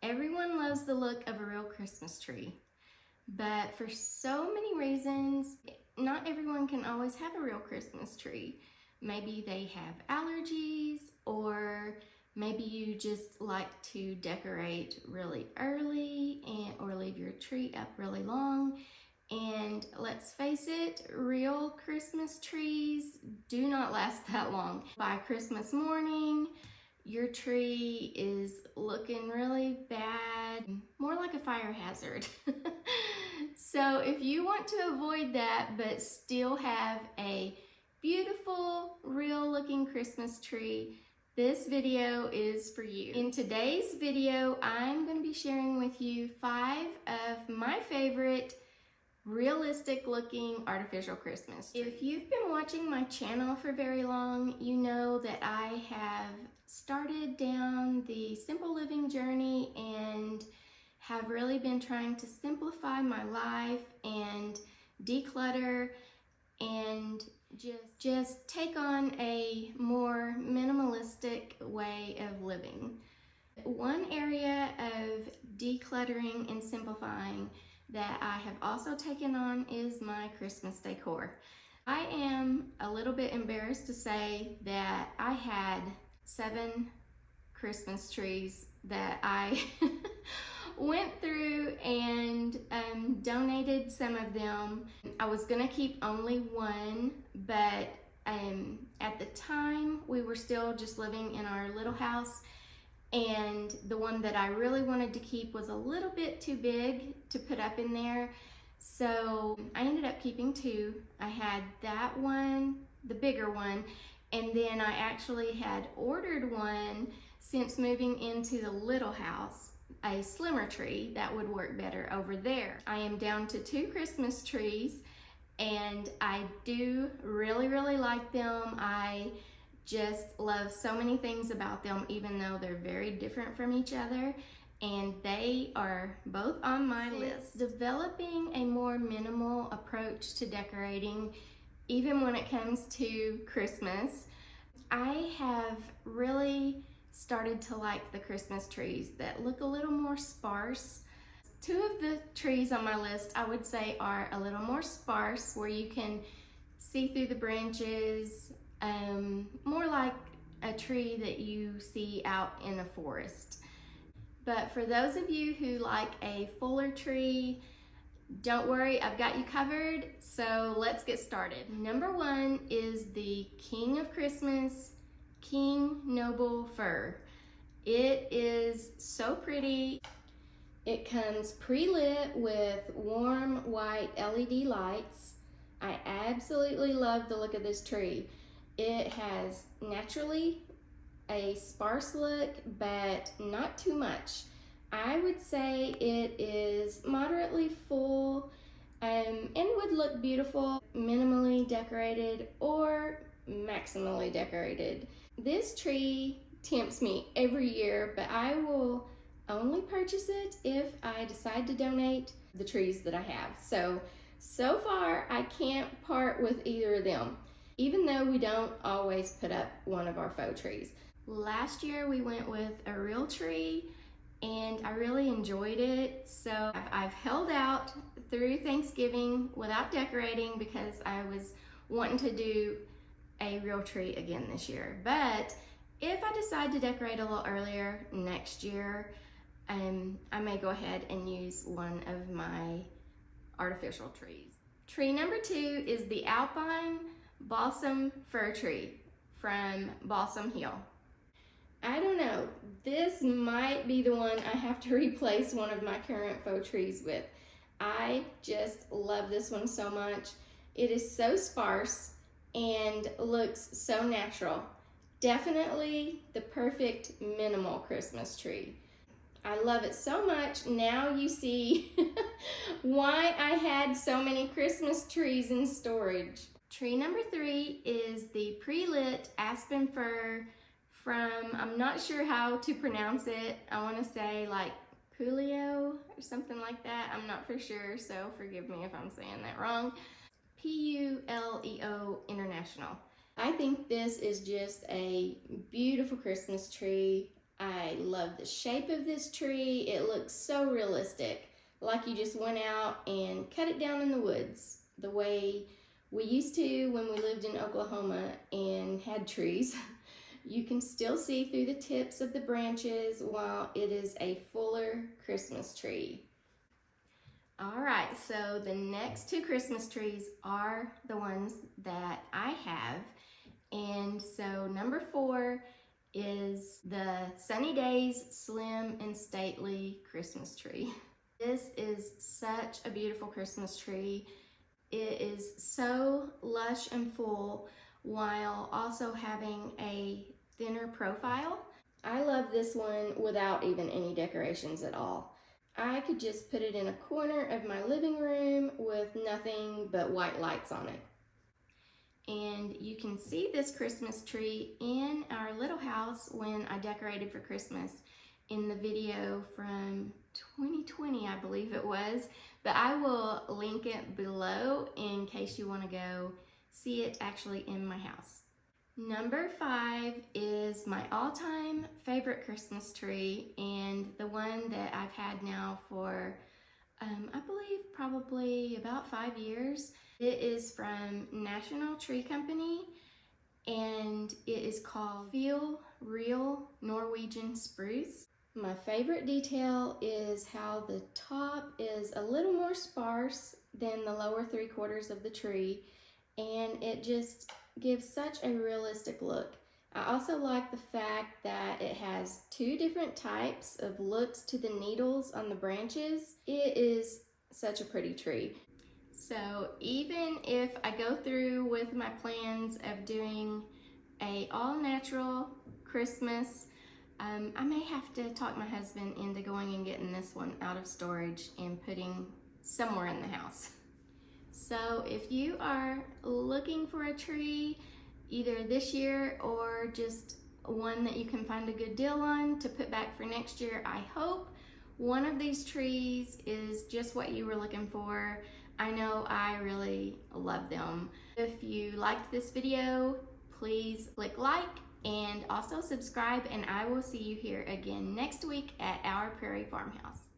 Everyone loves the look of a real Christmas tree, but for so many reasons, not everyone can always have a real Christmas tree. Maybe they have allergies, or maybe you just like to decorate really early or leave your tree up really long. And let's face it, real Christmas trees do not last that long. By Christmas morning, your tree is looking really bad, more like a fire hazard. So if you want to avoid that but still have a beautiful, real looking Christmas tree, this video is for you. In today's video, I'm going to be sharing with you 5 of my favorite realistic looking artificial Christmas trees. If you've been watching my channel for very long, you know that I have started down the simple living journey and have really been trying to simplify my life and declutter and just take on a more minimalistic way of living. One area of decluttering and simplifying that I have also taken on is my Christmas decor. I am a little bit embarrassed to say that I had 7 Christmas trees that I went through and donated some of them. I was gonna keep only one, but at the time we were still just living in our little house, and the one that I really wanted to keep was a little bit too big to put up in there. So I ended up keeping 2. I had that one, the bigger one, and then I actually had ordered one since moving into the little house, a slimmer tree that would work better over there. I am down to 2 Christmas trees, and I do really like them. I just love so many things about them, even though they're very different from each other, and they are both on my list. Developing a more minimal approach to decorating, even when it comes to Christmas, I have really started to like the Christmas trees that look a little more sparse. 2 of the trees on my list I would say are a little more sparse, where you can see through the branches, more like a tree that you see out in the forest. But for those of you who like a fuller tree, don't worry, I've got you covered. So let's get started. Number 1 is the King of Christmas, King Noble Fir. It is so pretty. It comes pre-lit with warm white LED lights. I absolutely love the look of this tree. It has naturally a sparse look, but not too much. I would say it is moderately full and would look beautiful, minimally decorated or maximally decorated. This tree tempts me every year, but I will only purchase it if I decide to donate the trees that I have. So far I can't part with either of them, even though we don't always put up one of our faux trees. Last year we went with a real tree and I really enjoyed it. So I've held out through Thanksgiving without decorating because I was wanting to do a real tree again this year. But if I decide to decorate a little earlier next year, I may go ahead and use one of my artificial trees. Tree number 2 is the Alpine Balsam Fir tree from Balsam Hill. I don't know, this might be the one I have to replace one of my current faux trees with. I just love this one so much. It is so sparse and looks so natural. Definitely the perfect minimal Christmas tree. I love it so much. Now you see why I had so many Christmas trees in storage. Tree number 3 is the Prelit Aspen Fir from, I'm not sure how to pronounce it. I want to say like Puleo or something like that. I'm not for sure, so forgive me if I'm saying that wrong. Puleo International. I think this is just a beautiful Christmas tree. I love the shape of this tree. It looks so realistic, like you just went out and cut it down in the woods, the way we used to when we lived in Oklahoma and had trees. You can still see through the tips of the branches while it is a fuller Christmas tree. All right, so the next two Christmas trees are the ones that I have. And so number 4 is the Sunny Days Slim and Stately Christmas tree. This is such a beautiful Christmas tree. It is so lush and full while also having a thinner profile. I love this one without even any decorations at all. I could just put it in a corner of my living room with nothing but white lights on it. And you can see this Christmas tree in our little house when I decorated for Christmas in the video from 2020, I believe it was. But I will link it below in case you want to go see it actually in my house. Number 5 is my all-time favorite Christmas tree, and the one that I've had now for I believe probably about 5 years. It is from National Tree Company, and it is called Feel Real Norwegian Spruce. My favorite detail is how the top is a little more sparse than the lower 3/4 of the tree, and it just gives such a realistic look. I also like the fact that it has 2 different types of looks to the needles on the branches. It is such a pretty tree. So even if I go through with my plans of doing a all-natural Christmas, I may have to talk my husband into going and getting this one out of storage and putting somewhere in the house. So if you are looking for a tree, either this year or just one that you can find a good deal on to put back for next year, I hope one of these trees is just what you were looking for. I know I really love them. If you liked this video, please click like and also subscribe, and I will see you here again next week at our Prairie Farmhouse.